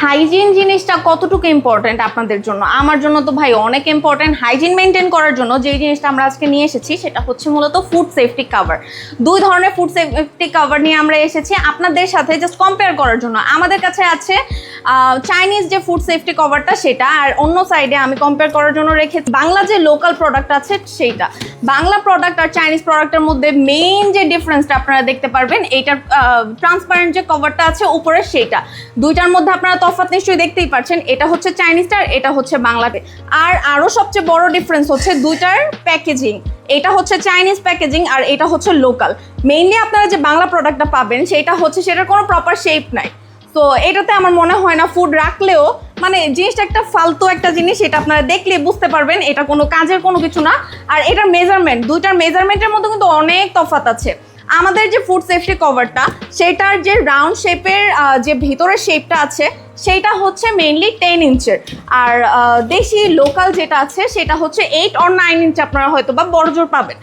Hygiene জিনিসটা কতটুকু important আপনাদের জন্য? আমার জন্য তো ভাই অনেক ইম্পর্টেন্ট। হাইজিন মেনটেন করার জন্য যে জিনিসটা আমরা আজকে নিয়ে এসেছি সেটা হচ্ছে মূলত ফুড সেফটি কভার। দুই ধরনের ফুড সেফটি কভার নিয়ে আমরা এসেছি আপনাদের সাথে জাস্ট কম্পেয়ার করার জন্য। আমাদের কাছে আছে চাইনিজ যে ফুড সেফটি কভারটা সেটা, আর অন্য সাইডে আমি কম্পেয়ার করার জন্য রেখেছি বাংলা যে লোকাল প্রোডাক্ট আছে সেইটা। বাংলা প্রোডাক্ট আর চাইনিজ প্রোডাক্টের মধ্যে মেইন যে ডিফারেন্সটা আপনারা দেখতে পারবেন, এইটার ট্রান্সপারেন্ট যে কভারটা আছে উপরে সেইটা, দুইটার মধ্যে আপনারা তফাৎ নিশ্চয়ই দেখতেই পাচ্ছেন। এটা হচ্ছে চাইনিজটা আর এটা হচ্ছে বাংলাতে। আর আরও সবচেয়ে বড় ডিফারেন্স হচ্ছে দুইটার প্যাকেজিং। এটা হচ্ছে চাইনিজ প্যাকেজিং আর এটা হচ্ছে লোকাল। মেইনলি আপনারা যে বাংলা প্রোডাক্টটা পাবেন সেটা হচ্ছে সেটার কোনো প্রপার শেপ নাই। তো এটাতে আমার মনে হয় না ফুড রাখলেও, মানে জিনিসটা একটা ফালতু একটা জিনিস, এটা আপনারা দেখলে বুঝতে পারবেন এটা কোনো কাজের কোনো কিছু না। আর এটার মেজারমেন্ট, দুইটার মেজারমেন্টের মধ্যে কিন্তু অনেক তফাৎ আছে। আমাদের যে ফুড সেফটি কভারটা সেটার যে রাউন্ড শেপের যে ভিতরের শেপটা আছে সেইটা হচ্ছে মেইনলি 10 ইঞ্চের, আর দেশি লোকাল যেটা আছে সেটা হচ্ছে 8 or 9 ইঞ্চ আপনারা হয়তো বা বড়জোর পাবেন।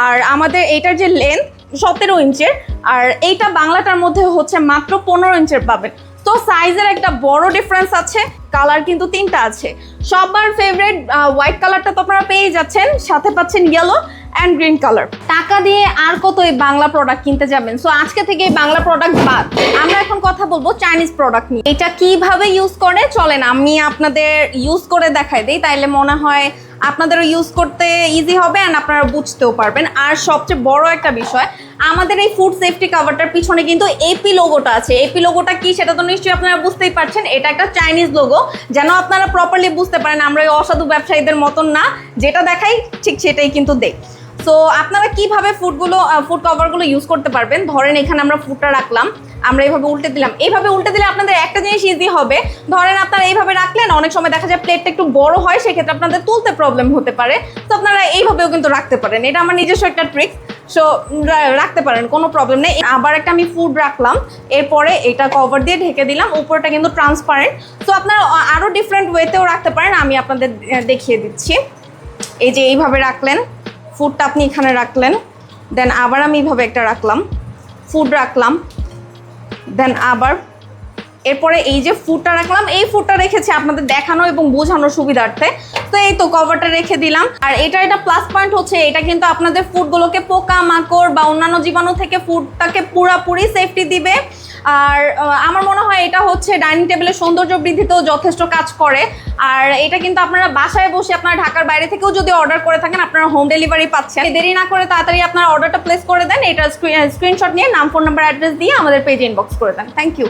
আর আমাদের এইটার যে লেন্থ 17 ইঞ্চের, আর এইটা বাংলাটার মধ্যে হচ্ছে মাত্র 15 ইঞ্চের পাবেন। তো সাইজের একটা বড় ডিফারেন্স আছে। কালার কিন্তু তিনটা আছে। সবার ফেভারিট হোয়াইট কালারটা তো আপনারা পেয়ে যাচ্ছেন, সাথে পাচ্ছেন ইয়েলো অ্যান্ড গ্রিন কালার। টাকা দিয়ে আর কত এই বাংলা প্রোডাক্ট কিনতে যাবেন? সো আজকে থেকে এই বাংলা প্রোডাক্ট বাদ, আমরা এখন কথা বলবো চাইনিজ প্রোডাক্ট নিয়ে। এটা কিভাবে ইউজ করে চলেন আমি আপনাদের ইউজ করে দেখাই দিই, তাইলে মনে হয় আপনাদেরও ইউজ করতে ইজি হবে অ্যান্ড আপনারা বুঝতেও পারবেন। আর সবচেয়ে বড় একটা বিষয়, আমাদের এই ফুড সেফটি কভারটার পিছনে কিন্তু এপি লোগোটা আছে। এপি লোগোটা কি সেটা তো নিশ্চয়ই আপনারা বুঝতেই পারছেন। এটা একটা চাইনিজ লোগো, যেন আপনারা প্রপারলি বুঝতে পারেন আমরা ওই অসাধু ব্যবসায়ীদের মতন না, যেটা দেখাই ঠিক সেটাই কিন্তু দেই। সো আপনারা কিভাবে ফুড কভারগুলো ইউজ করতে পারবেন, ধরেন এখানে আমরা ফুডটা রাখলাম, আমরা এইভাবে উল্টে দিলাম। এইভাবে উল্টে দিলে আপনাদের একটা জিনিস ইজি হবে, ধরেন আপনারা এইভাবে রাখলেন, অনেক সময় দেখা যায় প্লেটটা একটু বড় হয়, সেক্ষেত্রে আপনাদের তুলতে প্রবলেম হতে পারে। তো আপনারা এইভাবেও কিন্তু রাখতে পারেন, এটা আমার নিজস্ব একটা ট্রিক্স। সো রাখতে পারেন, কোনো প্রবলেম নেই। আবার একটা আমি ফুড রাখলাম, এরপরে এটা কভার দিয়ে ঢেকে দিলাম, উপরটা কিন্তু ট্রান্সপারেন্ট। সো আপনারা আরও ডিফারেন্ট ওয়েতেও রাখতে পারেন, আমি আপনাদের দেখিয়ে দিচ্ছি। এই যে এইভাবে রাখলেন ফুডটা, আপনি এখানে রাখলেন, দেন আবার আমি এইভাবে একটা রাখলাম, ফুড রাখলাম, দেন আবার এরপরে এই যে ফুডটা রাখলাম, এই ফুডটা রেখেছি আপনাদের দেখানো এবং বোঝানোর সুবিধার্থে। তো এই তো কভারটা রেখে দিলাম। আর এটা প্লাস পয়েন্ট হচ্ছে এটা কিন্তু আপনাদের ফুডগুলোকে পোকা মাকড় বা অন্যান্য জীবাণু থেকে ফুডটাকে পুরোপুরি সেফটি দিবে। আর আমার মনে হয় এটা হচ্ছে ডাইনিং টেবিলের সৌন্দর্য বৃদ্ধিতেও যথেষ্ট কাজ করে। আর এটা কিন্তু আপনারা বাসায় বসে আপনারা ঢাকার বাইরে থেকেও যদি অর্ডার করে থাকেন আপনারা হোম ডেলিভারি পাচ্ছেন। দেরি না করে তাড়াতাড়ি আপনারা অর্ডারটা প্লেস করে দেন। এটা স্ক্রিনশট নিয়ে নাম, ফোন নাম্বার, অ্যাড্রেস দিয়ে আমাদের পেজে ইনবক্স করে দেন। Thank you.